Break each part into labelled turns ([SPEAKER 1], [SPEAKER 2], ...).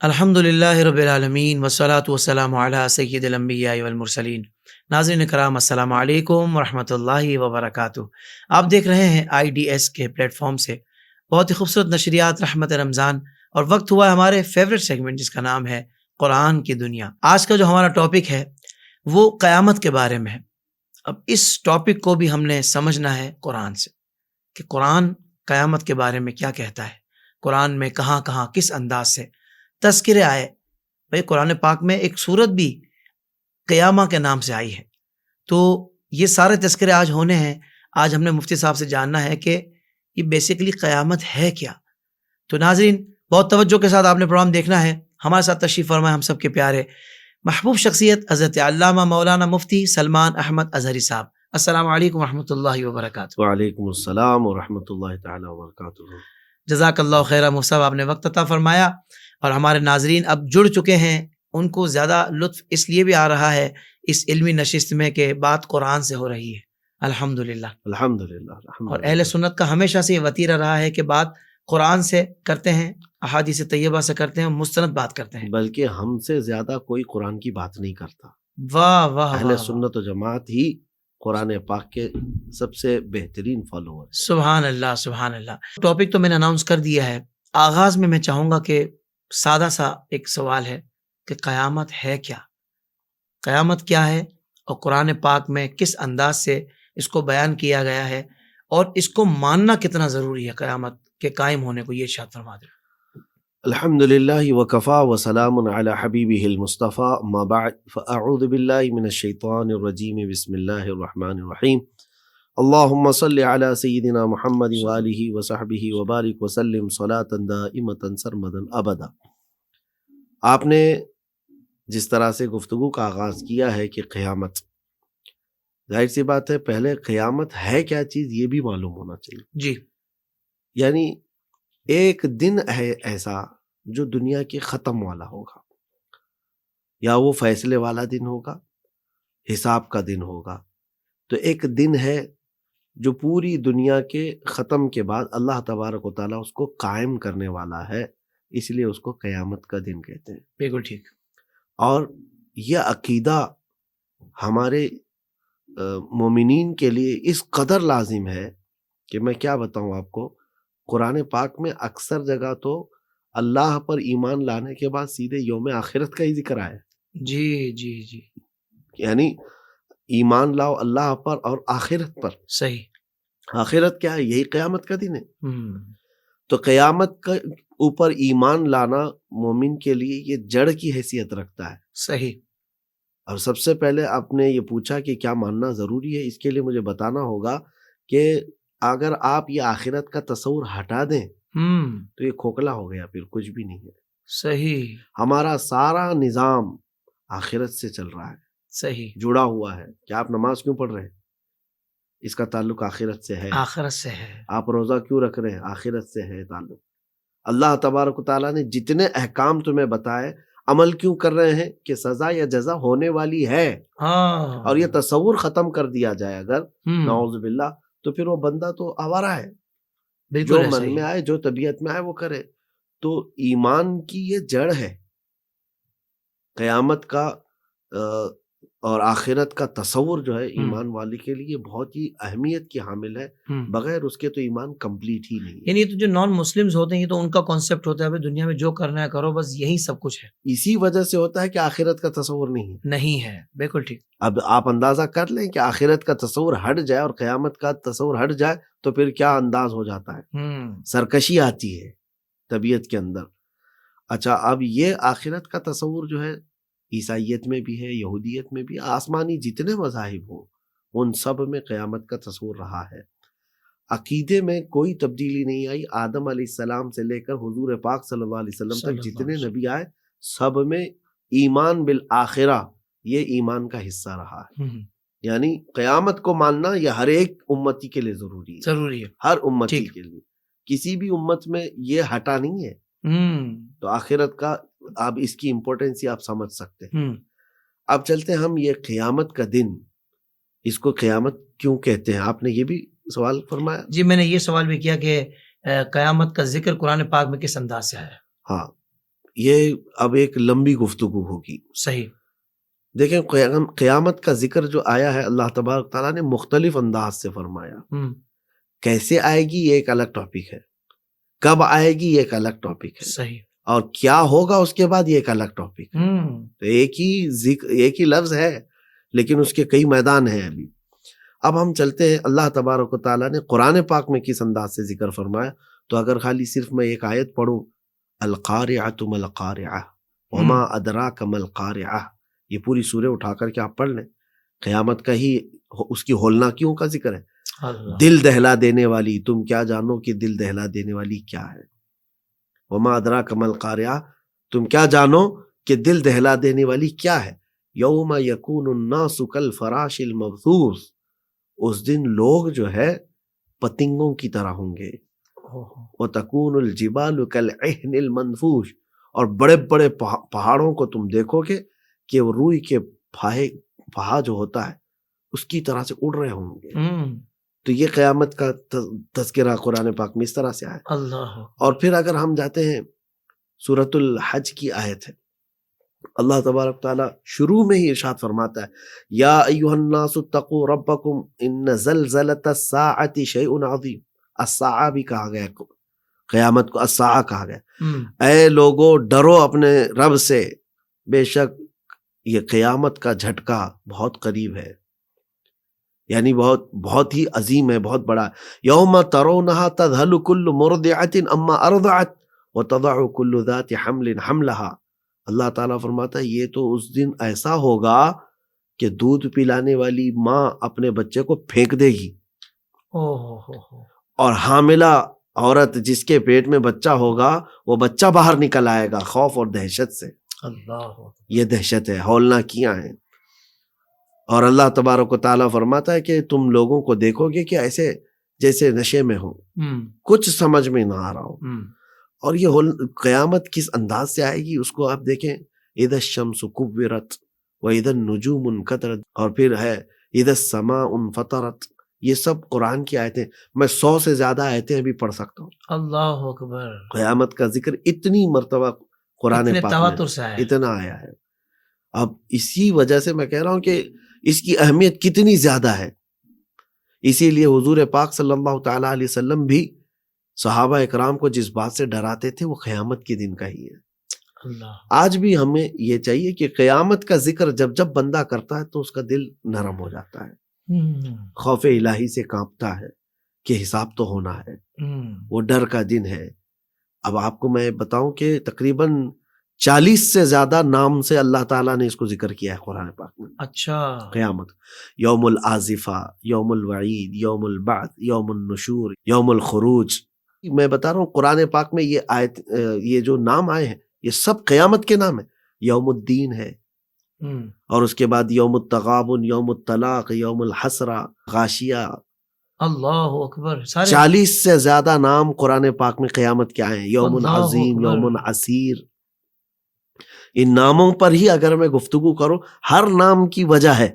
[SPEAKER 1] الحمدللہ رب العالمین والصلاة والسلام علی سید الانبیاء والمرسلین۔ ناظرین کرام السلام علیکم ورحمۃ اللہ وبرکاتہ۔ آپ دیکھ رہے ہیں IDS کے پلیٹ فارم سے بہت ہی خوبصورت نشریات رحمت رمضان، اور وقت ہوا ہے ہمارے فیوریٹ سیگمنٹ جس کا نام ہے قرآن کی دنیا۔ آج کا جو ہمارا ٹاپک ہے وہ قیامت کے بارے میں ہے۔ اب اس ٹاپک کو بھی ہم نے سمجھنا ہے قرآن سے کہ قرآن قیامت کے بارے میں کیا کہتا ہے، قرآن میں کہاں کہاں کس انداز سے تذکرے آئے۔ بھئی قرآن پاک میں ایک سورت بھی قیامہ کے نام سے آئی ہے، تو یہ سارے تذکرے آج ہونے ہیں۔ آج ہم نے مفتی صاحب سے جاننا ہے کہ یہ بیسیکلی قیامت ہے کیا۔ تو ناظرین بہت توجہ کے ساتھ آپ نے پروگرام دیکھنا ہے۔ ہمارے ساتھ تشریف فرمائے ہم سب کے پیارے محبوب شخصیت حضرت علامہ مولانا مفتی سلمان احمد اظہری صاحب۔ السلام علیکم ورحمۃ اللہ وبرکاتہ۔
[SPEAKER 2] وعلیکم السلام ورحمۃ اللہ تعالی وبرکاتہ۔
[SPEAKER 1] جزاک اللہ خیر مفتی صاحب، آپ نے وقت عطا فرمایا، اور ہمارے ناظرین اب جڑ چکے ہیں، ان کو زیادہ لطف اس لیے بھی آ رہا ہے اس علمی نشست میں کہ بات قرآن سے ہو رہی ہے۔ الحمدللہ
[SPEAKER 2] الحمدللہ۔
[SPEAKER 1] اور اہل سنت کا ہمیشہ سے یہ وتیرہ رہا ہے کہ بات قرآن سے کرتے ہیں، احادیث طیبہ سے کرتے ہیں، مستند بات کرتے ہیں۔
[SPEAKER 2] بلکہ ہم سے زیادہ کوئی قرآن کی بات نہیں کرتا۔
[SPEAKER 1] واہ واہ
[SPEAKER 2] اہل
[SPEAKER 1] واہ،
[SPEAKER 2] سنت و جماعت ہی قرآن پاک کے سب سے بہترین فالوور۔
[SPEAKER 1] سبحان اللہ سبحان اللہ۔ ٹاپک تو میں نے اناؤنس کر دیا ہے۔ آغاز میں میں چاہوں گا کہ سادہ سا ایک سوال ہے کہ قیامت ہے کیا؟ قیامت کیا ہے اور قرآن پاک میں کس انداز سے اس کو بیان کیا گیا ہے، اور اس کو ماننا کتنا ضروری ہے قیامت کے قائم ہونے کو، یہ ارشاد فرما دیں۔
[SPEAKER 2] الحمدللہ وکفا وسلام علی حبیبہ المصطفیٰ، اما بعد فاعوذ باللہ من الشیطان الرجیم، بسم اللہ الرحمن الرحیم۔ اللہم صل علی سیدنا محمد وآلہ وصحبہ وبارک وسلم صلاۃ دائمۃ سرمدا ابدا۔ آپ نے جس طرح سے گفتگو کا آغاز کیا ہے کہ قیامت، ظاہر سی بات ہے پہلے قیامت ہے کیا چیز یہ بھی معلوم ہونا چاہیے۔
[SPEAKER 1] جی،
[SPEAKER 2] یعنی ایک دن ہے ایسا جو دنیا کے ختم والا ہوگا، یا وہ فیصلے والا دن ہوگا، حساب کا دن ہوگا۔ تو ایک دن ہے جو پوری دنیا کے ختم کے بعد اللہ تبارک و تعالیٰ اس کو قائم کرنے والا ہے، اس لیے اس کو قیامت کا دن کہتے ہیں۔
[SPEAKER 1] بالکل ٹھیک۔
[SPEAKER 2] اور یہ عقیدہ ہمارے مومنین کے لیے اس قدر لازم ہے کہ میں کیا بتاؤں آپ کو، قرآن پاک میں اکثر جگہ تو اللہ پر ایمان لانے کے بعد سیدھے یوم آخرت کا ہی ذکر آیا ہے۔
[SPEAKER 1] جی جی جی،
[SPEAKER 2] یعنی ایمان لاؤ اللہ پر اور آخرت پر۔
[SPEAKER 1] صحیح۔
[SPEAKER 2] آخرت کیا ہے؟ یہی قیامت کا دن ہے۔
[SPEAKER 1] ہم،
[SPEAKER 2] تو قیامت کا اوپر ایمان لانا مومن کے لیے یہ جڑ کی حیثیت رکھتا ہے۔
[SPEAKER 1] صحیح۔
[SPEAKER 2] اور سب سے پہلے آپ نے یہ پوچھا کہ کیا ماننا ضروری ہے، اس کے لیے مجھے بتانا ہوگا کہ اگر آپ یہ آخرت کا تصور ہٹا دیں تو یہ کھوکھلا ہو گیا، پھر کچھ بھی نہیں ہے۔
[SPEAKER 1] صحیح
[SPEAKER 2] ہمارا سارا نظام آخرت سے چل رہا ہے،
[SPEAKER 1] صحیح،
[SPEAKER 2] جڑا ہوا ہے۔ کہ آپ نماز کیوں پڑھ رہے ہیں؟ اس کا تعلق آخرت سے ہے۔
[SPEAKER 1] آخرت سے ہے۔
[SPEAKER 2] آپ روزہ کیوں رکھ رہے ہیں؟ آخرت سے ہے تعلق۔ اللہ تبارک و تعالیٰ نے جتنے احکام تمہیں بتائے، عمل کیوں کر رہے ہیں؟ کہ سزا یا جزا ہونے والی ہے۔
[SPEAKER 1] ہاں،
[SPEAKER 2] اور یہ تصور ختم کر دیا جائے اگر،
[SPEAKER 1] نعوذ
[SPEAKER 2] نعوذ باللہ، تو پھر وہ بندہ تو آوارہ ہے،
[SPEAKER 1] بالکل
[SPEAKER 2] جو
[SPEAKER 1] ایسا
[SPEAKER 2] من
[SPEAKER 1] ہی۔
[SPEAKER 2] میں آئے، جو طبیعت میں آئے وہ کرے۔ تو ایمان کی یہ جڑ ہے۔ قیامت کا اور آخرت کا تصور جو ہے ایمان والے کے لیے بہت ہی اہمیت کی حامل ہے۔ بغیر اس کے تو ایمان کمپلیٹ ہی نہیں ہے۔
[SPEAKER 1] یعنی تو جو نان مسلمز ہوتے ہیں یہ تو ان کا کانسیپٹ ہوتا ہے دنیا میں جو کرنا ہے کرو، بس یہی سب کچھ ہے۔
[SPEAKER 2] اسی وجہ سے ہوتا ہے کہ آخرت کا تصور نہیں ہے۔
[SPEAKER 1] نہیں ہے، بالکل ٹھیک۔
[SPEAKER 2] اب آپ اندازہ کر لیں کہ آخرت کا تصور ہٹ جائے اور قیامت کا تصور ہٹ جائے تو پھر کیا انداز ہو جاتا ہے۔ سرکشی آتی ہے طبیعت کے اندر۔ اچھا، اب یہ آخرت کا تصور جو ہے عیسائیت میں بھی ہے، یہودیت میں بھی، آسمانی جتنے مذاہب ہوں ان سب میں قیامت کا تصور رہا ہے۔ عقیدے میں کوئی تبدیلی نہیں آئی۔ آدم علیہ السلام سے لے کر حضور پاک صلی اللہ علیہ وسلم تک جتنے نبی آئے سب میں ایمان بالآخرہ یہ ایمان کا حصہ رہا ہے۔ یعنی قیامت کو ماننا یہ ہر ایک امتی کے لیے ضروری ہے، ہر امتی کے لیے۔ کسی بھی امت میں یہ ہٹا نہیں ہے۔ تو آخرت کا اب اس کی امپورٹنس آپ سمجھ سکتے ہیں۔ اب چلتے ہیں ہم یہ قیامت کا دن، اس کو قیامت کیوں کہتے ہیں؟ آپ نے یہ بھی سوال فرمایا۔
[SPEAKER 1] جی، میں نے یہ سوال بھی کیا کہ قیامت کا ذکر قرآن پاک میں کس انداز سے آیا ہے؟
[SPEAKER 2] ہاں، یہ اب ایک لمبی گفتگو ہوگی.
[SPEAKER 1] صحیح.
[SPEAKER 2] دیکھیں قیامت کا ذکر جو آیا ہے اللہ تبارک تعالیٰ نے مختلف انداز سے فرمایا. کیسے آئے گی یہ ایک الگ ٹاپک ہے، کب آئے گی یہ ایک الگ ٹاپک ہے،
[SPEAKER 1] صحیح. اور
[SPEAKER 2] کیا ہوگا اس کے بعد یہ ایک الگ ٹاپک ہے. تو ایک ہی لفظ ہے لیکن اس کے کئی میدان ہیں. اب ہم چلتے ہیں اللہ تبارک و تعالیٰ نے قرآن پاک میں کس انداز سے ذکر فرمایا. تو اگر خالی صرف میں ایک آیت پڑھوں، القارعۃ ما القارعۃ وما ادراک ما القارعۃ، یہ پوری سورہ اٹھا کر کے آپ پڑھ لیں، قیامت کا ہی اس کی ہولناکیوں کا ذکر ہے. دل دہلا دینے والی، تم کیا جانو کہ دل دہلا دینے والی کیا ہے. وما ادراک ما القارعۃ، تم کیا جانو کہ دل دہلا دینے والی کیا ہے. یوم یکون الناس کالفراش المبثوث، اس دن لوگ جو ہے پتنگوں کی طرح ہوں گے. وتکون الجبال کالعہن المنفوش، اور بڑے بڑے پہاڑوں کو تم دیکھو گے کہ وہ روئی کے پہا جو ہوتا ہے اس کی طرح سے اڑ رہے ہوں گے. تو یہ قیامت کا تذکرہ قرآن پاک میں اس طرح سے آیا. اللہ. اور پھر اگر ہم جاتے ہیں سورۃ الحج کی آیت ہے، اللہ تبارک تعالیٰ شروع میں ہی ارشاد فرماتا ہے، یا ایھا الناس اتقوا ربکم ان زلزلۃ الساعۃ شیء عظیم. الساعہ بھی کہا گیا، قیامت کو الساعہ کہا گیا. اے لوگو ڈرو اپنے رب سے، بے شک یہ قیامت کا جھٹکا بہت قریب ہے، یعنی بہت ہی عظیم ہے، بہت بڑا. یوم ترونہا تذہل کل مرضعۃ عما ارضعت وتضع کل ذات حمل حملہا. اللہ تعالیٰ فرماتا ہے یہ تو اس دن ایسا ہوگا کہ دودھ پلانے والی ماں اپنے بچے کو پھینک دے گی، اور حاملہ عورت جس کے پیٹ میں بچہ ہوگا وہ بچہ باہر نکل آئے گا خوف اور دہشت سے. اللہ، یہ دہشت ہے، ہولناکیاں ہیں. اور اللہ تبارک و تعالیٰ فرماتا ہے کہ تم لوگوں کو دیکھو گے کہ ایسے جیسے نشے میں ہوں، کچھ سمجھ میں نہ آ رہا ہو. اور یہ قیامت کس انداز سے آئے گی اس کو آپ دیکھیں، اذا الشمس کورت واذا النجوم انکدرت، اور پھر ہے اذا السماء انفطرت. یہ سب قرآن کی آیتیں، میں 100 سے زیادہ آیتیں ابھی پڑھ سکتا ہوں. اللہ اکبر. قیامت کا ذکر اتنی مرتبہ قرآن پاک میں اتنا آیا ہے. اب اسی وجہ سے میں کہہ رہا ہوں کہ اس کی اہمیت کتنی زیادہ ہے. اسی لیے حضور پاک صلی اللہ تعالیٰ علیہ وسلم بھی صحابہ اکرام کو جس بات سے ڈراتے تھے وہ قیامت کے دن کا ہی ہے. اللہ. آج بھی ہمیں یہ چاہیے کہ قیامت کا ذکر جب جب بندہ کرتا ہے تو اس کا دل نرم ہو جاتا ہے، خوف الہی سے کانپتا ہے کہ حساب تو ہونا ہے، وہ ڈر کا دن ہے. اب آپ کو میں بتاؤں کہ تقریباً 40 سے زیادہ نام سے اللہ تعالیٰ نے اس کو ذکر کیا ہے قرآن پاک میں. اچھا. قیامت، یوم الآزفہ، یوم الوعید، یوم البعث، یوم النشور، یوم الخروج. میں بتا رہا ہوں قرآن پاک میں یہ آیت، یہ جو نام آئے ہیں یہ سب قیامت کے نام ہیں. یوم الدین ہے، اور اس کے بعد یوم التغابن، یوم الطلاق، یوم الحسرہ، غاشیہ. اللہ اکبر. 40 سے زیادہ نام قرآن پاک میں قیامت کے آئے ہیں. یوم عظیم، یوم عسیر. ان ناموں پر ہی اگر میں گفتگو کروں، ہر نام کی وجہ ہے،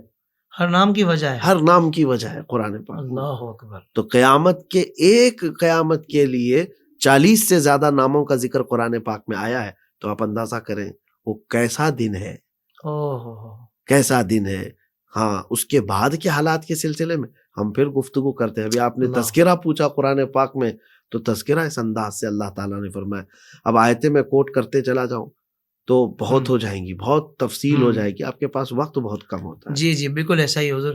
[SPEAKER 2] ہر نام کی وجہ ہے، ہر نام کی وجہ ہے قرآن پاک. اللہ اکبر. تو قیامت کے ایک قیامت کے لیے 40 سے زیادہ ناموں کا ذکر قرآن پاک میں آیا ہے. تو آپ اندازہ کریں وہ کیسا دن ہے، کیسا دن ہے. ہاں، اس کے بعد کے حالات کے سلسلے میں ہم پھر گفتگو کرتے ہیں. ابھی آپ نے تذکرہ پوچھا قرآن پاک میں، تو تذکرہ اس انداز سے اللہ تعالیٰ نے فرمایا. اب آیتیں میں کوٹ کرتے چلا جاؤں تو بہت ہو جائیں گی، بہت تفصیل ہو جائے گی، آپ کے پاس وقت بہت کم ہوتا ہے. جی بالکل ایسا ہی حضور.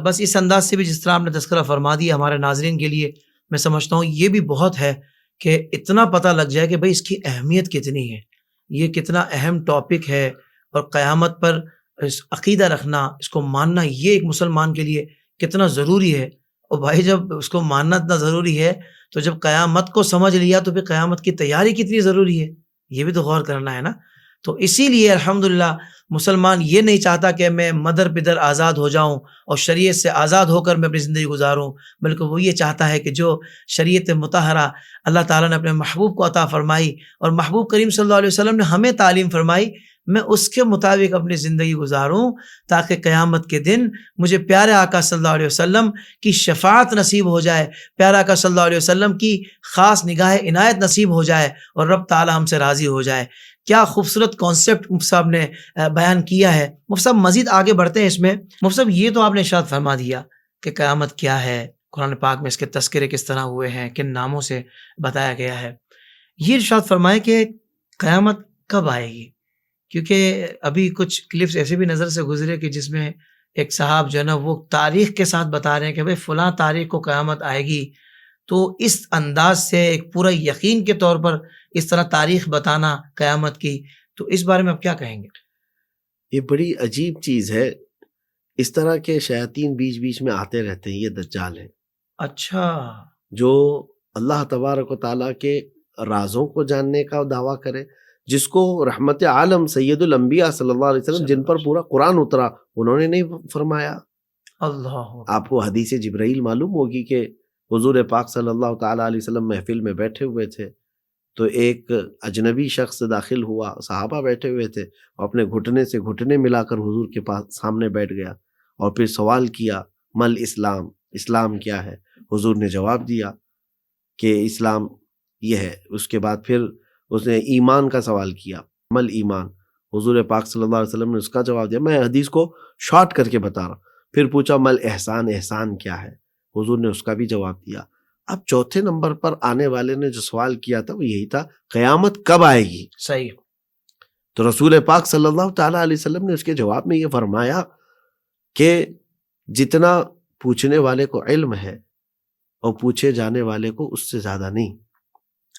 [SPEAKER 2] بس اس انداز سے بھی جس طرح آپ نے تذکرہ فرما دیا ہمارے ناظرین کے لیے، میں سمجھتا ہوں یہ بھی بہت ہے کہ اتنا پتہ لگ جائے کہ بھئی اس کی اہمیت کتنی ہے، یہ کتنا اہم ٹاپک ہے. اور قیامت پر عقیدہ رکھنا، اس کو ماننا، یہ ایک مسلمان کے لیے کتنا ضروری ہے. اور بھائی جب اس کو ماننا اتنا ضروری ہے تو جب قیامت کو سمجھ لیا تو پھر قیامت کی تیاری کتنی ضروری ہے، یہ بھی تو غور کرنا ہے نا. تو اسی لیے الحمدللہ مسلمان یہ نہیں چاہتا کہ میں مدر بدر آزاد ہو جاؤں اور شریعت سے آزاد ہو کر میں اپنی زندگی گزاروں، بلکہ وہ یہ چاہتا ہے کہ جو شریعت مطہرہ اللہ تعالیٰ نے اپنے محبوب کو عطا فرمائی اور محبوب کریم صلی اللہ علیہ وسلم نے ہمیں تعلیم فرمائی، میں اس کے مطابق اپنی زندگی گزاروں تاکہ قیامت کے دن مجھے پیارے آقا صلی اللہ علیہ وسلم کی شفاعت نصیب ہو جائے، پیارے آقا صلی اللہ علیہ وسلم کی خاص نگاہ عنایت نصیب ہو جائے اور رب تعالی ہم سے راضی ہو جائے.
[SPEAKER 1] کیا خوبصورت کانسیپٹ مفتی صاحب نے بیان کیا ہے. مفتی صاحب مزید آگے بڑھتے ہیں اس میں. مفتی صاحب یہ تو آپ نے ارشاد فرما دیا کہ قیامت کیا ہے، قرآن پاک میں اس کے تذکرے کس طرح ہوئے ہیں، کن ناموں سے بتایا گیا ہے. یہ ارشاد فرمائے کہ قیامت کب آئے گی، کیونکہ ابھی کچھ کلپس ایسے بھی نظر سے گزرے کہ جس میں ایک صاحب جو ہے نا وہ تاریخ کے ساتھ بتا رہے ہیں کہ بھئی فلاں تاریخ کو قیامت آئے گی. تو اس انداز سے ایک پورا یقین کے طور پر اس طرح تاریخ بتانا قیامت کی، تو اس بارے میں آپ کیا کہیں گے؟
[SPEAKER 2] یہ بڑی عجیب چیز ہے. اس طرح کے شیاطین بیچ بیچ میں آتے رہتے ہیں، یہ دجال ہیں.
[SPEAKER 1] اچھا.
[SPEAKER 2] جو اللہ تبارک و تعالیٰ کے رازوں کو جاننے کا دعویٰ کرے، جس کو رحمت عالم سید الانبیاء صلی اللہ علیہ وسلم جن پر پورا قرآن اترا انہوں نے نہیں فرمایا.
[SPEAKER 1] اللہ
[SPEAKER 2] آپ کو حدیث جبرائیل معلوم ہوگی کہ حضور پاک صلی اللہ تعالیٰ علیہ وسلم محفل میں بیٹھے ہوئے تھے تو ایک اجنبی شخص داخل ہوا، صحابہ بیٹھے ہوئے تھے، اپنے گھٹنے سے گھٹنے ملا کر حضور کے پاس سامنے بیٹھ گیا اور پھر سوال کیا مل اسلام، اسلام کیا ہے؟ حضور نے جواب دیا کہ اسلام یہ ہے. اس کے بعد پھر اس نے ایمان کا سوال کیا، مل ایمان. حضور پاک صلی اللہ علیہ وسلم نے اس کا جواب دیا. میں حدیث کو شارٹ کر کے بتا رہا ہوں. پھر پوچھا مل احسان، احسان کیا ہے؟ حضور نے اس کا بھی جواب دیا. اب چوتھے نمبر پر آنے والے نے جو سوال کیا تھا وہ یہی تھا، قیامت کب آئے گی؟
[SPEAKER 1] صحیح.
[SPEAKER 2] تو رسول پاک صلی اللہ تعالیٰ علیہ وسلم نے اس کے جواب میں یہ فرمایا کہ جتنا پوچھنے والے کو علم ہے اور پوچھے جانے والے کو اس سے زیادہ نہیں.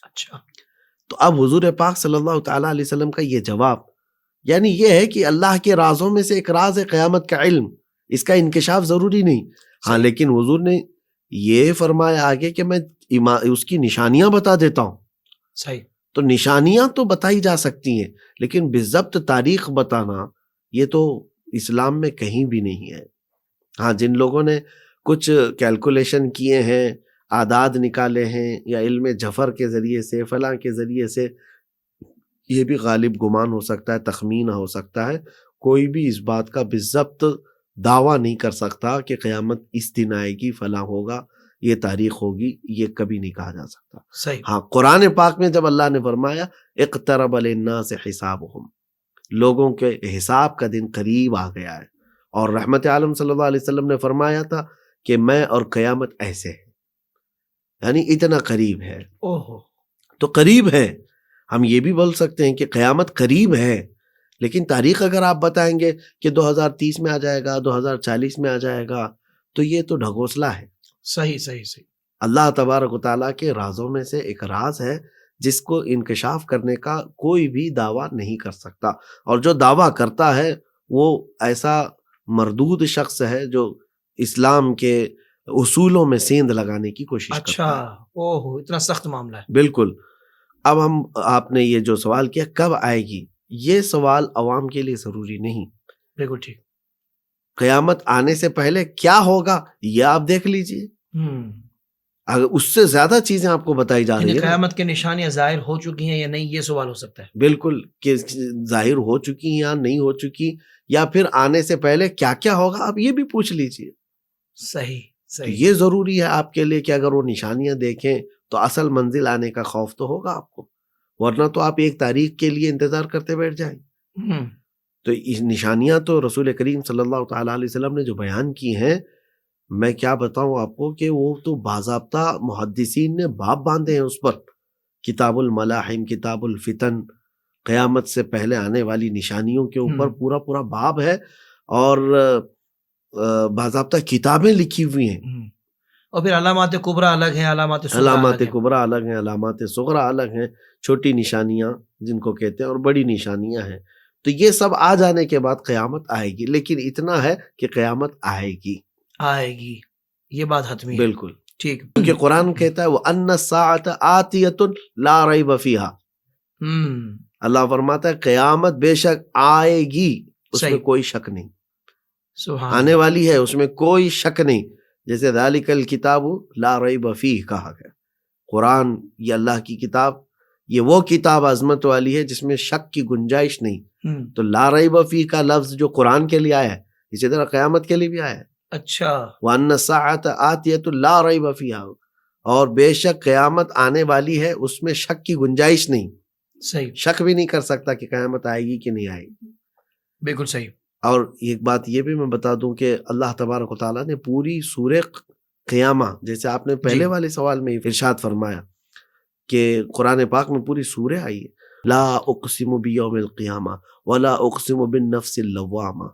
[SPEAKER 1] اچھا.
[SPEAKER 2] تو اب حضور پاک صلی اللہ تعالیٰ علیہ وسلم کا یہ جواب یعنی یہ ہے کہ اللہ کے رازوں میں سے ایک راز ہے قیامت کا علم، اس کا انکشاف ضروری نہیں. ہاں لیکن حضور نے یہ فرمایا آگے کہ میں اس کی نشانیاں بتا دیتا ہوں.
[SPEAKER 1] صحیح.
[SPEAKER 2] تو نشانیاں تو بتائی جا سکتی ہیں لیکن بالضبط تاریخ بتانا یہ تو اسلام میں کہیں بھی نہیں ہے. ہاں جن لوگوں نے کچھ کیلکولیشن کیے ہیں، اعداد نکالے ہیں یا علم جفر کے ذریعے سے فلاں کے ذریعے سے، یہ بھی غالب گمان ہو سکتا ہے، تخمینہ ہو سکتا ہے. کوئی بھی اس بات کا بالضبط دعویٰ نہیں کر سکتا کہ قیامت اس دن آئے گی، فلاں ہوگا، یہ تاریخ ہوگی، یہ کبھی نہیں کہا جا سکتا.
[SPEAKER 1] صحیح.
[SPEAKER 2] ہاں قرآن پاک میں جب اللہ نے فرمایا اقترب للناس حسابهم، لوگوں کے حساب کا دن قریب آ گیا ہے، اور رحمت عالم صلی اللہ علیہ وسلم نے فرمایا تھا کہ میں اور قیامت ایسے ہیں، یعنی اتنا قریب ہے.
[SPEAKER 1] اوہو.
[SPEAKER 2] تو قریب ہے، ہم یہ بھی بول سکتے ہیں کہ قیامت قریب ہے، لیکن تاریخ اگر آپ بتائیں گے کہ 2030 میں آ جائے گا، 2040 میں آ جائے گا، تو یہ تو ڈھگوسلا ہے.
[SPEAKER 1] صحیح صحیح صحیح.
[SPEAKER 2] اللہ تبارک و تعالیٰ کے رازوں میں سے ایک راز ہے جس کو انکشاف کرنے کا کوئی بھی دعویٰ نہیں کر سکتا، اور جو دعویٰ کرتا ہے وہ ایسا مردود شخص ہے جو اسلام کے اصولوں میں سیند لگانے کی کوشش کرتا ہے.
[SPEAKER 1] اچھا. اوہو، اتنا سخت معاملہ ہے.
[SPEAKER 2] بالکل. اب آپ نے یہ جو سوال کیا کب آئے گی، یہ سوال عوام کے لیے ضروری نہیں.
[SPEAKER 1] بالکل ٹھیک.
[SPEAKER 2] قیامت آنے سے پہلے کیا ہوگا یہ آپ دیکھ لیجئے،
[SPEAKER 1] ہم
[SPEAKER 2] اگر اس سے زیادہ چیزیں آپ کو بتائی جا رہی
[SPEAKER 1] یعنی
[SPEAKER 2] ہیں.
[SPEAKER 1] قیامت کے نشانیاں ظاہر ہو چکی ہیں یا نہیں، یہ سوال ہو سکتا ہے.
[SPEAKER 2] بالکل، کہ ظاہر ہو چکی یا نہیں ہو چکی، یا پھر آنے سے پہلے کیا کیا ہوگا آپ یہ بھی پوچھ لیجئے.
[SPEAKER 1] صحیح
[SPEAKER 2] تو
[SPEAKER 1] صحیح.
[SPEAKER 2] یہ ضروری ہے آپ کے لیے کہ اگر وہ نشانیاں دیکھیں تو اصل منزل آنے کا خوف تو ہوگا آپ کو، ورنہ تو آپ ایک تاریخ کے لیے انتظار کرتے بیٹھ جائیں.
[SPEAKER 1] ہم
[SPEAKER 2] تو اس نشانیاں تو رسول کریم صلی اللہ تعالیٰ علیہ وسلم نے جو بیان کی ہیں، میں کیا بتاؤں آپ کو کہ وہ تو باضابطہ محدثین نے باب باندھے ہیں اس پر. کتاب الملاحم، کتاب الفتن، قیامت سے پہلے آنے والی نشانیوں کے اوپر پورا پورا باب ہے، اور باضابطہ کتابیں لکھی ہوئی ہیں.
[SPEAKER 1] اور پھر علامات کبریٰ الگ ہیں، علامات صغریٰ
[SPEAKER 2] علامات
[SPEAKER 1] الگ ہیں.
[SPEAKER 2] کبریٰ الگ ہیں، علامات صغریٰ الگ ہیں، چھوٹی نشانیاں جن کو کہتے ہیں اور بڑی نشانیاں ہیں. تو یہ سب آ جانے کے بعد قیامت آئے گی، لیکن اتنا ہے کہ قیامت آئے گی،
[SPEAKER 1] آئے گی، یہ بات حتمی ہے.
[SPEAKER 2] بالکل.
[SPEAKER 1] ٹھیک.
[SPEAKER 2] کیونکہ قرآن کہتا ہے وَأَنَّ السَّاعَةَ آتِيَةٌ لَا رَيْبَ فِيهَا، اللہ فرماتا ہے قیامت بے شک آئے گی، اس میں کوئی شک نہیں.
[SPEAKER 1] سبحان
[SPEAKER 2] آنے والی ہے، اس میں کوئی شک نہیں. جیسے ذالک الکتاب لا ریب فیہ کہا گیا. قرآن یہ اللہ کی کتاب، یہ وہ کتاب عظمت والی ہے جس میں شک کی گنجائش نہیں. تو لا ریب فیہ کا لفظ جو قرآن کے لیے آیا ہے اسی طرح قیامت کے لیے بھی آیا ہے.
[SPEAKER 1] اچھا.
[SPEAKER 2] وَأَنَّ السَّاعَةَ آتِيَةٌ لَا رَيْبَ فِيهَا، اور بے شک قیامت آنے والی ہے، اس میں شک کی گنجائش نہیں.
[SPEAKER 1] صحیح،
[SPEAKER 2] شک بھی نہیں کر سکتا کہ قیامت آئے گی کہ نہیں آئے گی.
[SPEAKER 1] بالکل صحیح.
[SPEAKER 2] اور ایک بات یہ بھی میں بتا دوں کہ اللہ تبارک و تعالیٰ نے پوری سورہ قیامہ، جیسے آپ نے پہلے والے سوال میں ارشاد فرمایا کہ قرآن پاک میں پوری سورہ آئی ہے، لا اقسم بیوم القیامہ ولا اقسم بالنفس اللوامہ.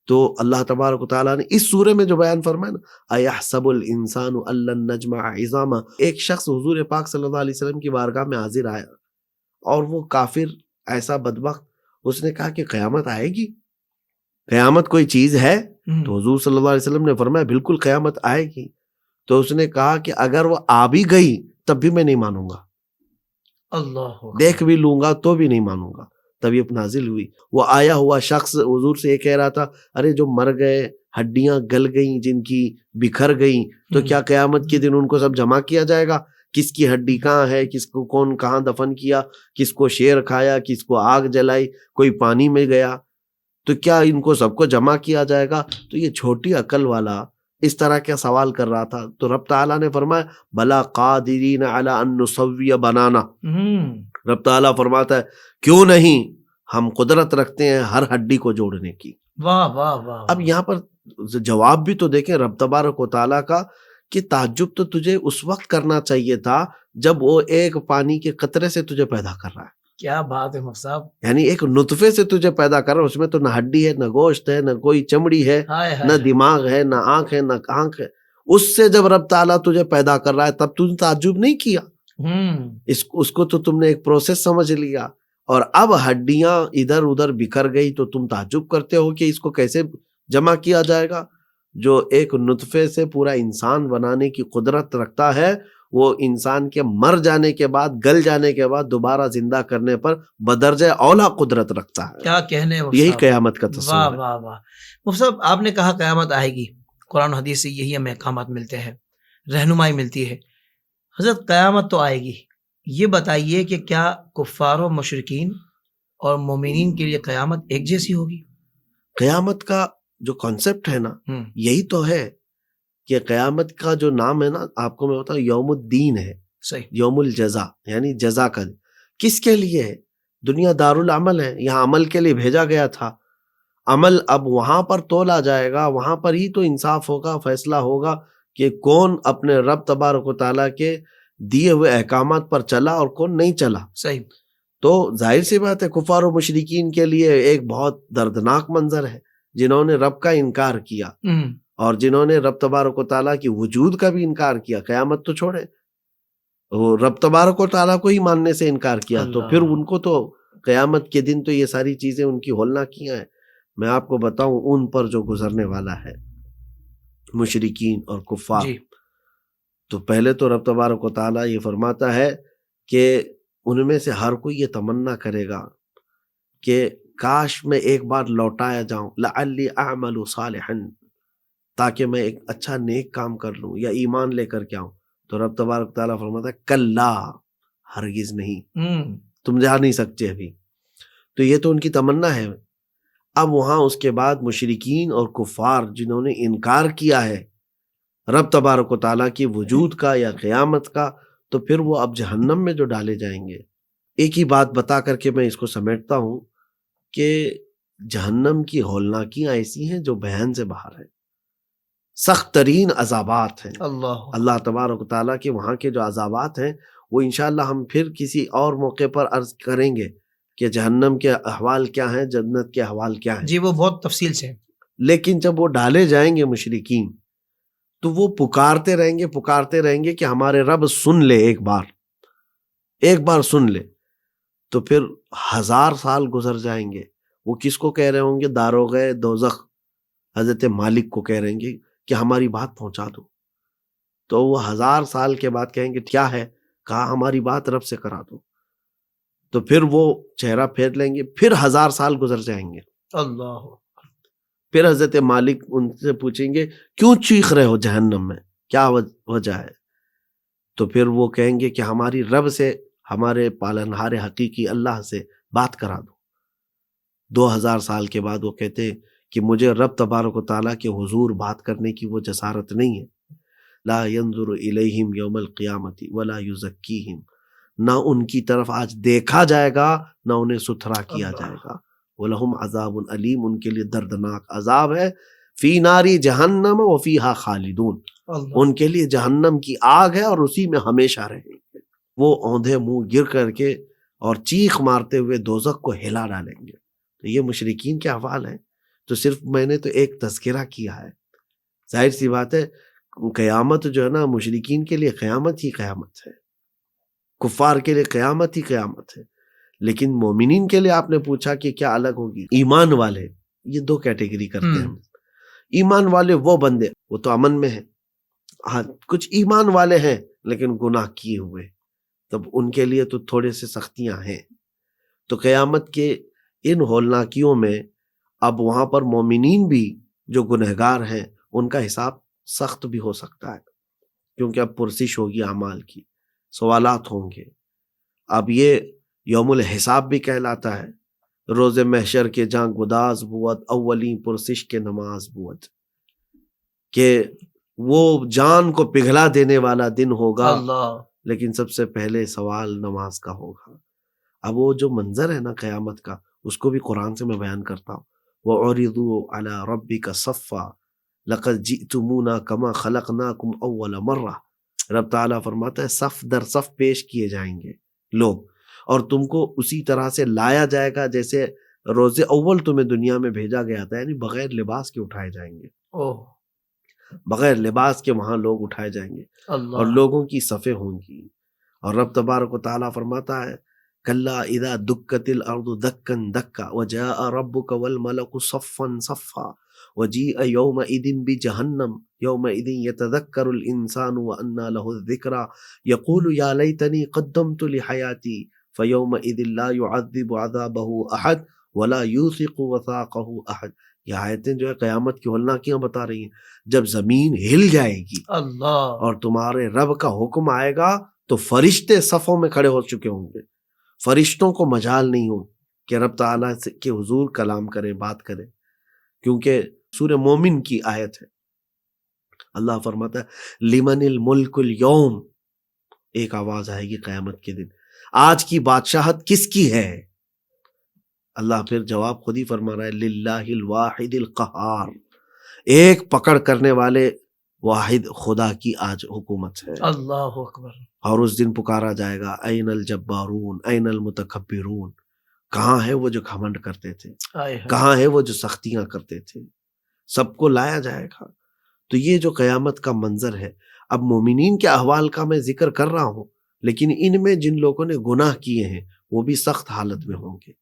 [SPEAKER 2] تو اللہ تبارک و تعالیٰ نے اس سورہ میں جو بیان فرمایا نا، ایحسب الانسان ان لن نجمع عظامہ، ایک شخص حضور پاک صلی اللہ علیہ وسلم کی بارگاہ میں حاضر آیا اور وہ کافر ایسا بدبخت، اس نے کہا کہ قیامت آئے گی، قیامت کوئی چیز ہے؟ تو حضور صلی اللہ علیہ وسلم نے فرمایا بالکل قیامت آئے گی. تو اس نے کہا کہ اگر وہ آ بھی گئی تب بھی میں نہیں مانوں گا،
[SPEAKER 1] اللہ
[SPEAKER 2] دیکھ بھی لوں گا تو بھی نہیں مانوں گا. تب یہ نازل ہوئی. وہ آیا ہوا شخص حضور سے یہ کہہ رہا تھا، ارے جو مر گئے، ہڈیاں گل گئیں، جن کی بکھر گئیں، تو کیا قیامت کے دن ان کو سب جمع کیا جائے گا؟ کس کی ہڈی کہاں ہے، کس کو کون کہاں دفن کیا، کس کو شیر کھایا، کس کو آگ جلائی، کوئی پانی میں گیا، تو کیا ان کو سب کو جمع کیا جائے گا؟ تو یہ چھوٹی عقل والا اس طرح کا سوال کر رہا تھا. تو رب تعالیٰ نے فرمایا بلا قادرین علی ان نسوی بنانا. رب تعالیٰ فرماتا ہے کیوں نہیں، ہم قدرت رکھتے ہیں ہر ہڈی کو جوڑنے کی.
[SPEAKER 1] واہ واہ واہ.
[SPEAKER 2] اب یہاں پر جواب بھی تو دیکھیں رب تبارک و تعالیٰ کا، کہ تعجب تو تجھے اس وقت کرنا چاہیے تھا جب وہ ایک پانی کے قطرے سے تجھے پیدا کر رہا ہے.
[SPEAKER 1] کیا بات ہے مفتی صاحب،
[SPEAKER 2] یعنی ایک نطفے سے تجھے پیدا کر رہا ہے، اس میں تو نہ ہڈی ہے، نہ گوشت ہے، نہ کوئی چمڑی ہے، نہ دماغ ہے، نہ آنکھ ہے، نہ آنکھ ہے. اس سے جب رب تعالیٰ تجھے پیدا کر رہا ہے تب تم تعجب نہیں کیا، اس کو تو تم نے ایک پروسیس سمجھ لیا. اور اب ہڈیاں ادھر ادھر بکھر گئی تو تم تعجب کرتے ہو کہ اس کو کیسے جمع کیا جائے گا. جو ایک نطفے سے پورا انسان بنانے کی قدرت رکھتا ہے، وہ انسان کے مر جانے کے بعد، گل جانے کے بعد دوبارہ زندہ کرنے پر بدرجہ اولا قدرت رکھتا ہے.
[SPEAKER 1] کیا کہنے،
[SPEAKER 2] یہی قیامت کا تصور ہے.
[SPEAKER 1] واہ واہ واہ. مفتی صاحب آپ نے کہا قیامت آئے گی، قرآن و حدیث سے یہی ہمیں احکامات ملتے ہیں، رہنمائی ملتی ہے. حضرت قیامت تو آئے گی، یہ بتائیے کہ کیا کفار و مشرکین اور مومنین کے لیے قیامت ایک جیسی ہوگی؟
[SPEAKER 2] قیامت کا جو کانسیپٹ ہے نا، یہی تو ہے کہ قیامت کا جو نام ہے نا، آپ کو میں بتاؤں، یوم الدین ہے.
[SPEAKER 1] صحیح.
[SPEAKER 2] یوم الجزا، یعنی جزا کا. کس کے لیے ہے؟ دنیا دارالعمل ہے، یہاں عمل کے لیے بھیجا گیا تھا. عمل اب وہاں پر تولا جائے گا، وہاں پر ہی تو انصاف ہوگا، فیصلہ ہوگا کہ کون اپنے رب تبارک و تعالیٰ کے دیے ہوئے احکامات پر چلا اور کون نہیں چلا.
[SPEAKER 1] صحیح.
[SPEAKER 2] تو ظاہر سی بات ہے کفار و مشرکین کے لیے ایک بہت دردناک منظر ہے، جنہوں نے رب کا انکار کیا اور جنہوں نے رب تبارک و تعالیٰ کی وجود کا بھی انکار کیا. قیامت تو چھوڑے، وہ رب تبارک و تعالیٰ کو ہی ماننے سے انکار کیا، تو پھر ان کو تو قیامت کے دن تو یہ ساری چیزیں ان کی ہولنا کیا ہیں. میں آپ کو بتاؤں ان پر جو گزرنے والا ہے مشرکین اور کفار، تو پہلے تو رب تبارک و تعالیٰ یہ فرماتا ہے کہ ان میں سے ہر کوئی یہ تمنا کرے گا کہ کاش میں ایک بار لوٹایا جاؤں، لعلی اعمل صالحا، تاکہ میں ایک اچھا نیک کام کر لوں یا ایمان لے کر کے آؤں. تو رب تبارک تعالیٰ فرماتا ہے کلا، ہرگز نہیں، تم جا نہیں سکتے ابھی. تو یہ تو ان کی تمنا ہے. اب وہاں اس کے بعد مشرکین اور کفار جنہوں نے انکار کیا ہے رب تبارک و تعالیٰ کی وجود کا یا قیامت کا، تو پھر وہ اب جہنم میں جو ڈالے جائیں گے. ایک ہی بات بتا کر کے میں اس کو سمیٹتا ہوں کہ جہنم کی ہولناکیاں ایسی ہیں جو بیان سے باہر ہیں، سخت ترین عذابات ہیں. اللہ تبارک و تعالیٰ کے وہاں کے جو عذابات ہیں وہ انشاءاللہ ہم پھر کسی اور موقع پر عرض کریں گے کہ جہنم کے احوال کیا ہیں، جنت کے احوال کیا ہیں.
[SPEAKER 1] جی وہ بہت تفصیل سے.
[SPEAKER 2] لیکن جب وہ ڈالے جائیں گے مشرکین، تو وہ پکارتے رہیں گے کہ ہمارے رب سن لے، ایک بار سن لے. تو پھر 1000 سال گزر جائیں گے. وہ کس کو کہہ رہے ہوں گے؟ داروغ دوزخ حضرت مالک کو کہہ رہیں گے کہ ہماری بات پہنچا دو. تو وہ 1000 سال کے بعد کہیں گے کیا ہے؟ کہا ہماری بات رب سے کرا دو. تو پھر وہ چہرہ پھیر لیں گے، پھر 1000 سال گزر جائیں گے.
[SPEAKER 1] اللہ.
[SPEAKER 2] پھر حضرت مالک ان سے پوچھیں گے کیوں چیخ رہے ہو جہنم میں، کیا وجہ ہے؟ تو پھر وہ کہیں گے کہ ہماری رب سے، ہمارے پالنہار حقیقی اللہ سے بات کرا دو. 2000 سال کے بعد وہ کہتے ہیں کہ مجھے رب تبارک و تعالیٰ کے حضور بات کرنے کی وہ جسارت نہیں ہے. لا ينظر الیہم یوم القیامت ولا یزکیہم، نہ ان کی طرف آج دیکھا جائے گا، نہ انہیں ستھرا کیا جائے گا۔ وَلَهُمْ عَذَابٌ علیم، ان کے لیے دردناک عذاب ہے، فی ناری جہنم وفیہا خالدون، ان کے لیے جہنم کی آگ ہے اور اسی میں ہمیشہ رہیں گے۔ وہ اوندھے منہ گر کر کے اور چیخ مارتے ہوئے دوزخ کو ہلا ڈالیں گے۔ تو یہ مشرکین کے احوال ہیں۔ تو صرف میں نے تو ایک تذکرہ کیا ہے، ظاہر سی بات ہے قیامت جو ہے نا مشرکین کے لیے قیامت ہی قیامت ہے، کفار کے لیے قیامت ہی قیامت ہے، لیکن مومنین کے لیے آپ نے پوچھا کہ کیا الگ ہوگی؟ ایمان والے، یہ دو کیٹیگری کرتے ہیں ہم۔ ایمان والے وہ بندے وہ تو امن میں ہیں، ہاں کچھ ایمان والے ہیں لیکن گناہ کیے ہوئے، تب ان کے لیے تو تھوڑے سے سختیاں ہیں۔ تو قیامت کے ان ہولناکیوں میں اب وہاں پر مومنین بھی جو گنہگار ہیں ان کا حساب سخت بھی ہو سکتا ہے، کیونکہ اب پرسش ہوگی اعمال کی، سوالات ہوں گے۔ اب یہ یوم الحساب بھی کہلاتا ہے، روز محشر کے جہاں گداز بود اولین پرسش کے نماز بود، کہ وہ جان کو پگھلا دینے والا دن ہوگا، لیکن سب سے پہلے سوال نماز کا ہوگا۔ اب وہ جو منظر ہے نا قیامت کا، اس کو بھی قرآن سے میں بیان کرتا ہوں۔ وَعُرِضُوا عَلَىٰ رَبِّكَ صَفًّا لَقَدْ جِئْتُمُونَا كَمَا خَلَقْنَاكُمْ أَوَّلَ مَرَّةٍ، رب تعالیٰ فرماتا ہے صف در صف پیش کیے جائیں گے لوگ، اور تم کو اسی طرح سے لایا جائے گا جیسے روز اول تمہیں دنیا میں بھیجا گیا تھا، یعنی بغیر لباس کے اٹھائے جائیں گے۔ بغیر لباس کے وہاں لوگ اٹھائے جائیں گے اور لوگوں کی صفیں ہوں گی۔ اور رب تبارک و تعالیٰ فرماتا ہے کلا اذا دکت الارض دکا دکا وجاء ربک والملک صفا صفا وجیء یومئذ بجہنم یومئذ یتذکر الانسان وانى له الذکرى یقول یا لیتنی قدمت لحیاتی فیومئذ لا يعذب عذابه احد ولا یوثق وثاقه احد۔ یہ آیتیں جو ہے قیامت کی ہولناکیاں بتا رہی ہیں، جب زمین ہل جائے گی اور تمہارے رب کا حکم آئے گا تو فرشتے صفوں میں کھڑے ہو چکے ہوں گے، فرشتوں کو مجال نہیں ہو کہ رب تعالیٰ کے حضور کلام کرے، بات کرے، کیونکہ سورہ مومن کی آیت ہے، اللہ فرماتا ہے لمن الملک اليوم، ایک آواز آئے گی قیامت کے دن، آج کی بادشاہت کس کی ہے؟ اللہ پھر جواب خود ہی فرما رہا ہے للہ الواحد القہار، ایک پکڑ کرنے والے واحد خدا کی آج حکومت ہے۔
[SPEAKER 1] اللہ اکبر۔
[SPEAKER 2] اور اس دن پکارا جائے گا این الجبارون این المتکبرون، کہاں ہے وہ جو گھمنڈ کرتے تھے، کہاں ہے وہ جو سختیاں کرتے تھے، سب کو لایا جائے گا۔ تو یہ جو قیامت کا منظر ہے، اب مومنین کے احوال کا میں ذکر کر رہا ہوں، لیکن ان میں جن لوگوں نے گناہ کیے ہیں وہ بھی سخت حالت میں ہوں گے،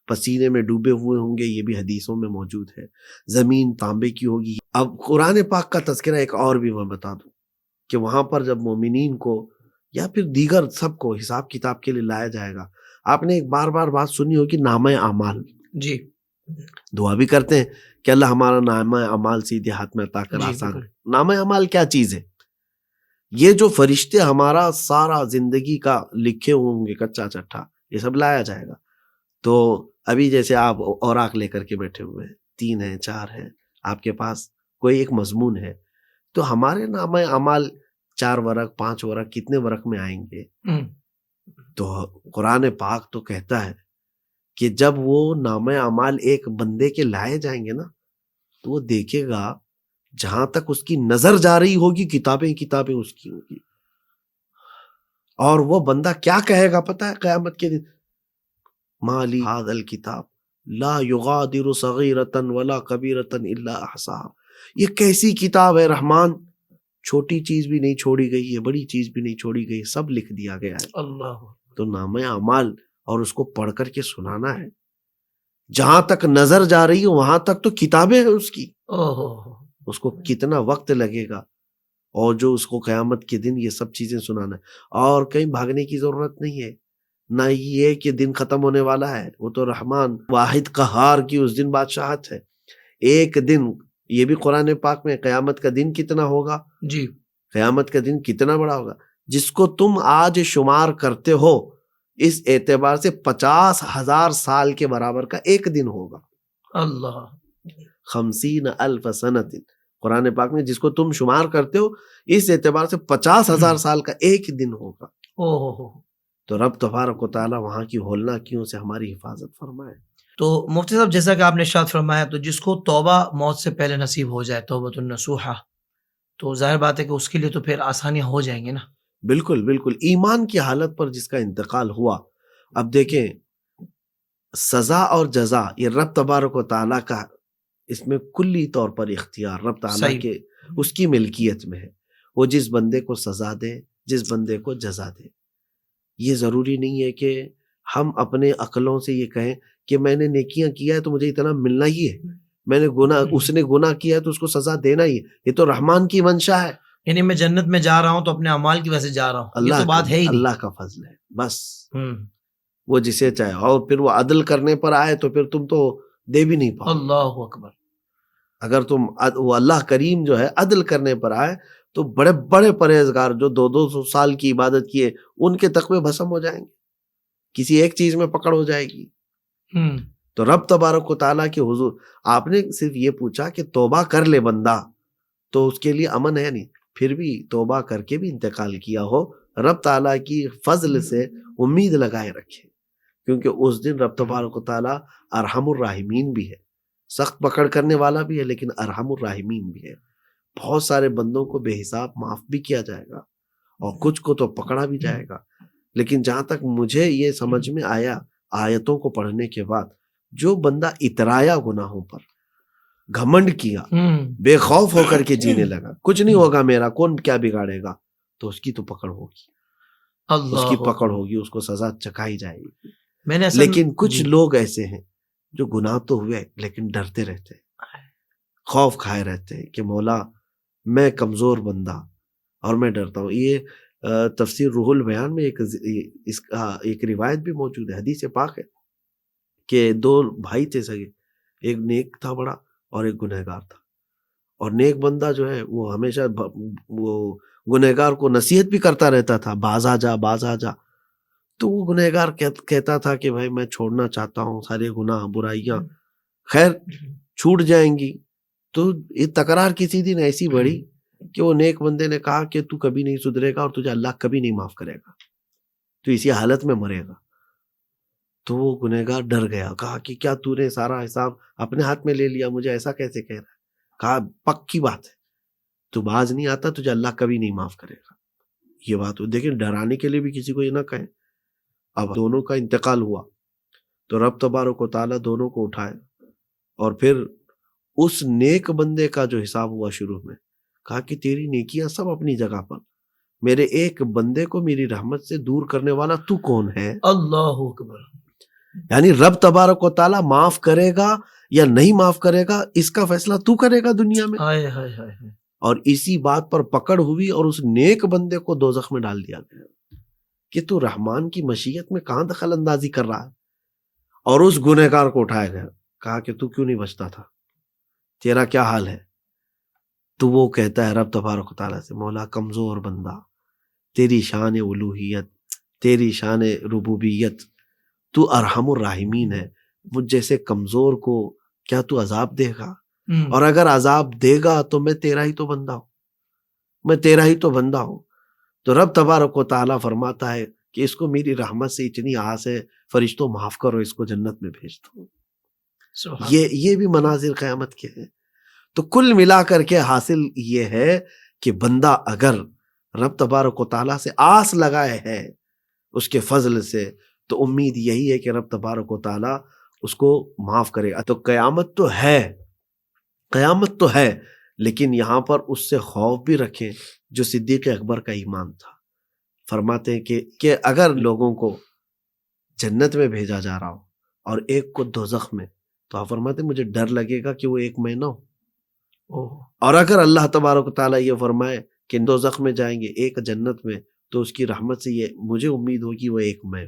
[SPEAKER 2] پسینے میں ڈوبے ہوئے ہوں گے، یہ بھی حدیثوں میں موجود ہے، زمین تانبے کی ہوگی۔ اب قرآن پاک کا تذکرہ ایک اور بھی میں بتا دوں کہ وہاں پر جب مومنین کو یا پھر دیگر سب کو حساب کتاب کے لیے لایا جائے گا، آپ نے ایک بار بار بات سنی ہوگی نامہ اعمال، جی دعا بھی کرتے ہیں کہ اللہ ہمارا نامہ اعمال سیدھے ہاتھ میں عطا کر، آسان۔ نامہ اعمال کیا چیز ہے؟ یہ جو فرشتے ہمارا سارا زندگی کا لکھے ہوں گے کچا چٹھا، یہ سب لایا جائے گا۔ تو ابھی جیسے آپ اوراق لے کر کے بیٹھے ہوئے ہیں، 3 ہیں 4 ہیں، آپ کے پاس کوئی ایک مضمون ہے، تو ہمارے نامہ اعمال 4 ورق 5 ورق کتنے ورق میں آئیں گے؟ تو قرآن پاک تو کہتا ہے کہ جب وہ نامہ اعمال ایک بندے کے لائے جائیں گے نا، تو وہ دیکھے گا جہاں تک اس کی نظر جا رہی ہوگی کتابیں کتابیں اس کی ہوگی، اور وہ بندہ کیا کہے گا پتہ ہے قیامت کے دن؟ مالی ھذا الکتاب لا یغادر صغیرۃ ولا کبیرۃ الا احصاها، یہ کیسی کتاب ہے رحمان، چھوٹی چیز بھی نہیں چھوڑی گئی ہے، بڑی چیز بھی نہیں چھوڑی گئی، سب لکھ دیا گیا ہے۔ اللہ، تو نامہ اعمال اور اس کو پڑھ کر کے سنانا ہے، جہاں تک نظر جا رہی ہے وہاں تک تو کتابیں ہیں اس کی، اس کو کتنا وقت لگے گا، اور جو اس کو قیامت کے دن یہ سب چیزیں سنانا ہے، اور کہیں بھاگنے کی ضرورت نہیں ہے، نہ یہ کہ دن ختم ہونے والا ہے، وہ تو رحمان واحد قہار کی اس دن بادشاہت ہے۔ ایک دن، یہ بھی قرآن پاک میں، قیامت کا دن کتنا ہوگا؟ جی قیامت کا دن کتنا بڑا ہوگا، جس کو تم آج شمار کرتے ہو اس اعتبار سے 50,000 سال کے برابر کا ایک دن ہوگا۔ اللہ، 50,000 سنۃ، قرآن پاک میں جس کو تم شمار کرتے ہو اس اعتبار سے 50,000 سال کا ایک دن ہوگا۔ تو رب تبارک و تعالیٰ وہاں کی ہولناکیوں سے ہماری حفاظت فرمائے۔
[SPEAKER 1] تو مفتی صاحب جیسا کہ آپ نے ارشاد فرمایا، تو جس کو توبہ موت سے پہلے نصیب ہو جائے، توبۃ النصوحہ، تو ظاہر بات ہے کہ اس کے لیے تو پھر آسانیاں ہو جائیں گی نا۔
[SPEAKER 2] بالکل بالکل، ایمان کی حالت پر جس کا انتقال ہوا، اب دیکھیں سزا اور جزا یہ رب تبارک و تعالیٰ کا اس میں کلی طور پر اختیار رب تعالیٰ کے اس کی ملکیت میں ہے۔ وہ جس بندے کو سزا دے، جس بندے کو جزا دے۔ یہ ضروری نہیں ہے کہ ہم اپنے عقلوں سے یہ کہیں کہ میں نے نیکیاں کیا ہے تو مجھے اتنا ملنا ہی ہے، میں نے گناہ، اس نے گناہ کیا ہے تو اس کو سزا دینا ہی ہے۔ یہ تو رحمان کی منشا ہے،
[SPEAKER 1] یعنی میں جنت میں جا رہا ہوں تو اپنے اعمال کی وجہ سے جا رہا ہوں، یہ تو بات ہے ہی نہیں۔
[SPEAKER 2] اللہ کا فضل ہے بس، وہ جسے چاہے، اور پھر وہ عدل کرنے پر آئے تو پھر تم تو دے بھی نہیں پاؤ۔
[SPEAKER 1] اللہ اکبر۔
[SPEAKER 2] اگر تم وہ اللہ کریم جو ہے عدل کرنے پر آئے تو بڑے بڑے پرہیزگار جو 200 سال کی عبادت کیے ان کے تقوی بھسم ہو جائیں گے، کسی ایک چیز میں پکڑ ہو جائے گی۔ تو رب تبارک و تعالیٰ کے حضور، آپ نے صرف یہ پوچھا کہ توبہ کر لے بندہ تو اس کے لیے امن ہے نہیں، پھر بھی توبہ کر کے بھی انتقال کیا ہو، رب تعالیٰ کی فضل سے امید لگائے رکھے، کیونکہ اس دن رب تبارک و تعالیٰ ارحم الراحمین بھی ہے، سخت پکڑ کرنے والا بھی ہے لیکن ارحم الراحمین بھی ہے۔ بہت سارے بندوں کو بے حساب معاف بھی کیا جائے گا اور کچھ کو تو پکڑا بھی جائے گا، لیکن جہاں تک مجھے یہ سمجھ میں آیا آیتوں کو پڑھنے کے بعد، جو بندہ اترایا گناہوں پر، گھمنڈ کیا، بے خوف ہو کر کے جینے لگا، کچھ نہیں ہوگا میرا، کون کیا بگاڑے گا، تو اس کی تو پکڑ ہوگی، اس کی پکڑ ہوگی، اس کو سزا چکھائی جائے گی۔ لیکن کچھ لوگ ایسے ہیں جو گناہ تو ہوئے لیکن ڈرتے رہتے ہیں، خوف کھائے رہتے ہیں کہ مولا میں کمزور بندہ اور میں ڈرتا ہوں۔ یہ تفسیر روح البیان میں ایک روایت بھی موجود ہے، حدیث پاک ہے کہ 2 بھائی تھے سگے، ایک نیک تھا بڑا اور ایک گنہگار تھا، اور نیک بندہ جو ہے وہ ہمیشہ وہ گنہگار کو نصیحت بھی کرتا رہتا تھا، باز آ جا باز آ جا، تو وہ گنہگار کہتا تھا کہ بھائی میں چھوڑنا چاہتا ہوں، سارے گناہ برائیاں خیر چھوٹ جائیں گی۔ تو یہ تکرار کسی دن ایسی بڑھی کہ وہ نیک بندے نے کہا کہ تو کبھی نہیں سدھرے گا اور تجھے اللہ کبھی نہیں معاف کرے گا، تو اسی حالت میں مرے گا۔ تو وہ گنہگار ڈر گیا، کہا کہ کیا تو نے سارا حساب اپنے ہاتھ میں لے لیا، مجھے ایسا کیسے کہہ رہا ہے؟ کہا پکی بات ہے، تو باز نہیں آتا، تجھے اللہ کبھی نہیں معاف کرے گا۔ یہ بات دیکھیں، ڈرانے کے لیے بھی کسی کو یہ نہ کہیں۔ اب دونوں کا انتقال ہوا تو رب تبارک و تعالیٰ دونوں کو اٹھائے، اور پھر اس نیک بندے کا جو حساب ہوا شروع میں، کہا کہ تیری نیکیاں سب اپنی جگہ پر، میرے ایک بندے کو میری رحمت سے دور کرنے والا تو کون ہے؟
[SPEAKER 1] اللہ اکبر۔
[SPEAKER 2] یعنی رب تبارک و تعالیٰ معاف کرے گا یا نہیں معاف کرے گا، اس کا فیصلہ تو کرے گا دنیا میں۔ اور اسی بات پر پکڑ ہوئی اور اس نیک بندے کو دوزخ میں ڈال دیا گیا کہ تو رحمان کی مشیت میں کہاں دخل اندازی کر رہا ہے، اور اس گنہگار کو اٹھایا گیا، کہا کہ تو کیوں نہیں بچتا تھا، تیرا کیا حال ہے؟ تو وہ کہتا ہے رب تبارک و تعالیٰ سے، مولا کمزور بندہ، تیری شان الوہیت، تیری شان ربوبیت، تو ارحم الراحمین ہے، مجھ جیسے کمزور کو کیا تو عذاب دے گا؟ اور اگر عذاب دے گا تو میں تیرا ہی تو بندہ ہوں، میں تیرا ہی تو بندہ ہوں۔ تو رب تبارک و تعالیٰ فرماتا ہے کہ اس کو میری رحمت سے اتنی آس ہے، فرشتوں معاف کرو، اس کو جنت میں بھیج دو۔ یہ بھی مناظر قیامت کے ہیں۔ تو کل ملا کر کے حاصل یہ ہے کہ بندہ اگر رب تبارک و تعالیٰ سے آس لگائے ہے اس کے فضل سے، تو امید یہی ہے کہ رب تبارک و تعالیٰ اس کو معاف کرے گا۔ تو قیامت تو ہے، قیامت تو ہے، لیکن یہاں پر اس سے خوف بھی رکھیں جو صدیق اکبر کا ایمان تھا۔ فرماتے ہیں کہ اگر لوگوں کو جنت میں بھیجا جا رہا ہو اور ایک کو دوزخ میں، تو آپ فرماتے ہیں مجھے ڈر لگے گا کہ وہ ایک میں نہ ہو، اور اگر اللہ تبارک و تعالیٰ یہ فرمائے کہ دوزخ میں جائیں گے ایک جنت میں، تو اس کی رحمت سے یہ مجھے امید ہوگی وہ ایک میں۔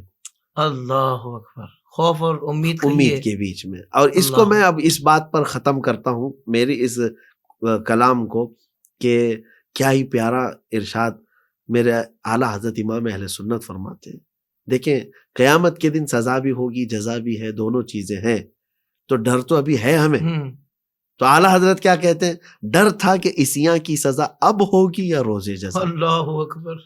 [SPEAKER 1] اللہ اکبر، خوف اور امید
[SPEAKER 2] کے بیچ میں۔ اور اس کو میں اب اس بات پر ختم کرتا ہوں میری اس کلام کو، کہ کیا ہی پیارا ارشاد میرے اعلیٰ حضرت امام اہل سنت فرماتے ہیں۔ دیکھیں قیامت کے دن سزا بھی ہوگی، جزا بھی ہے، دونوں چیزیں ہیں، تو ڈر تو ابھی ہے ہمیں۔ تو اعلیٰ حضرت کیا کہتے ہیں؟ ڈر تھا کہ عصیاں کی سزا اب ہوگی یا روز جزا۔
[SPEAKER 1] اللہ اکبر۔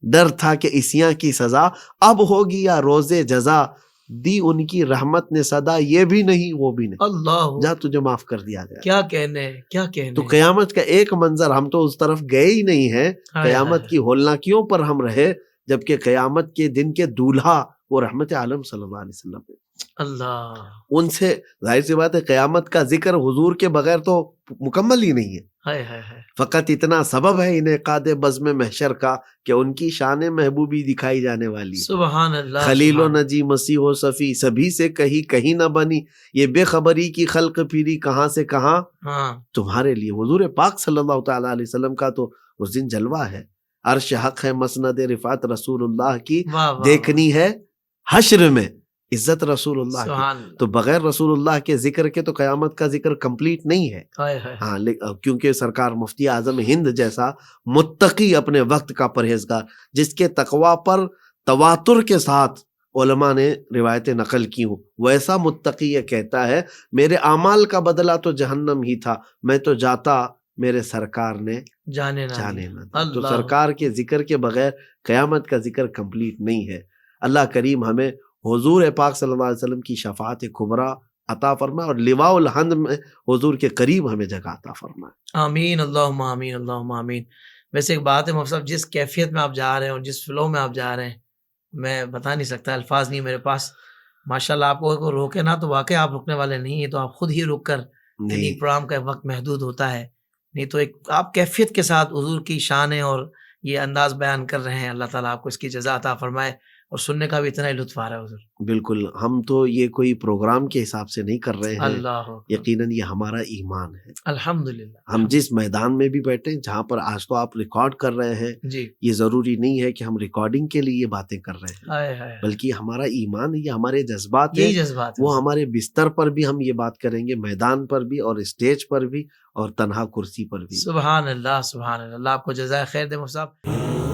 [SPEAKER 2] ڈر تھا کہ اسیاں کی سزا اب ہوگی یا روز جزا، دی ان کی رحمت نے صدا، یہ بھی نہیں وہ بھی نہیں،
[SPEAKER 1] اللہ،
[SPEAKER 2] جا تجھے معاف کر دیا گیا۔
[SPEAKER 1] کیا کہنے، کیا کہنے۔
[SPEAKER 2] تو قیامت کا ایک منظر، ہم تو اس طرف گئے ہی نہیں ہیں، قیامت کی ہولناکیوں پر ہم رہے، جبکہ قیامت کے دن کے دولہا وہ رحمت عالم صلی اللہ علیہ وسلم ہے۔
[SPEAKER 1] اللہ،
[SPEAKER 2] ان سے ظاہر سی بات ہے قیامت کا ذکر حضور کے بغیر تو مکمل ہی نہیں ہے۔ فقط اتنا سبب ہے انعقاد بزم محشر کا کہ ان کی شان محبوبی دکھائی جانے والی ہے۔
[SPEAKER 1] سبحان اللہ،
[SPEAKER 2] خلیل و نجی مسیح و صفی، سبھی سے کہیں نہ بنی، یہ بے خبری کی خلق پھری کہاں سے کہاں تمہارے لیے۔ حضور پاک صلی اللہ تعالیٰ علیہ وسلم کا تو اس دن جلوہ ہے، عرش حق ہے مسند رفعت رسول اللہ کی، دیکھنی ہے حشر میں عزت رسول اللہ کی۔ تو بغیر رسول اللہ کے ذکر کے تو قیامت کا ذکر کمپلیٹ نہیں ہے۔ ہاں، کیونکہ سرکار مفتی اعظم ہند جیسا متقی، اپنے وقت کا پرہیزگار، جس کے تقوی پر تواتر کے ساتھ علماء نے روایتیں نقل کی ہوں، ویسا متقی یہ کہتا ہے میرے اعمال کا بدلہ تو جہنم ہی تھا، میں تو جاتا میرے سرکار نے جانے نہ۔ تو سرکار کے ذکر کے بغیر قیامت کا ذکر کمپلیٹ نہیں ہے۔ اللہ کریم ہمیں حضور پاک صلی اللہ علیہ وسلم کی شفاعت کبریٰ عطا فرمائے اور لواء الحمد میں حضور کے قریب ہمیں جگہ عطا فرمائے۔
[SPEAKER 1] آمین، اللہم آمین، اللہم آمین۔ ویسے ایک بات ہے مفتی صاحب، جس کیفیت میں آپ جا رہے ہیں اور جس فلو میں آپ جا رہے ہیں، میں بتا نہیں سکتا، الفاظ نہیں میرے پاس۔ ماشاءاللہ آپ کو روکے نا تو واقعی آپ رکنے والے نہیں ہیں، تو آپ خود ہی رک کر، یعنی پروگرام کا وقت محدود ہوتا ہے، نہیں تو ایک آپ کیفیت کے ساتھ حضور کی شانیں اور یہ انداز بیان کر رہے ہیں۔ اللہ تعالیٰ آپ کو اس کی جزا عطا فرمائے، اور سننے کا بھی اتنا ہی لطف آ رہا ہے حضور۔
[SPEAKER 2] بالکل، ہم تو یہ کوئی پروگرام کے حساب سے نہیں کر رہے ہیں،
[SPEAKER 1] اللہ،
[SPEAKER 2] یقیناً یہ ہمارا ایمان ہے۔
[SPEAKER 1] الحمدللہ،
[SPEAKER 2] ہم جس میدان میں بھی بیٹھے جہاں پر آج تو آپ ریکارڈ کر رہے ہیں،
[SPEAKER 1] جی،
[SPEAKER 2] یہ ضروری نہیں ہے کہ ہم ریکارڈنگ کے لیے یہ باتیں کر رہے ہیں، بلکہ ہمارا ایمان، یہ ہمارے جذبات ہیں، وہ ہمارے بستر پر بھی ہم یہ بات کریں گے، میدان پر بھی اور اسٹیج پر بھی اور تنہا کرسی پر بھی۔
[SPEAKER 1] سبحان اللہ، سبحان اللہ، اللہ آپ کو جزائے خیر دے مفتی صاحب۔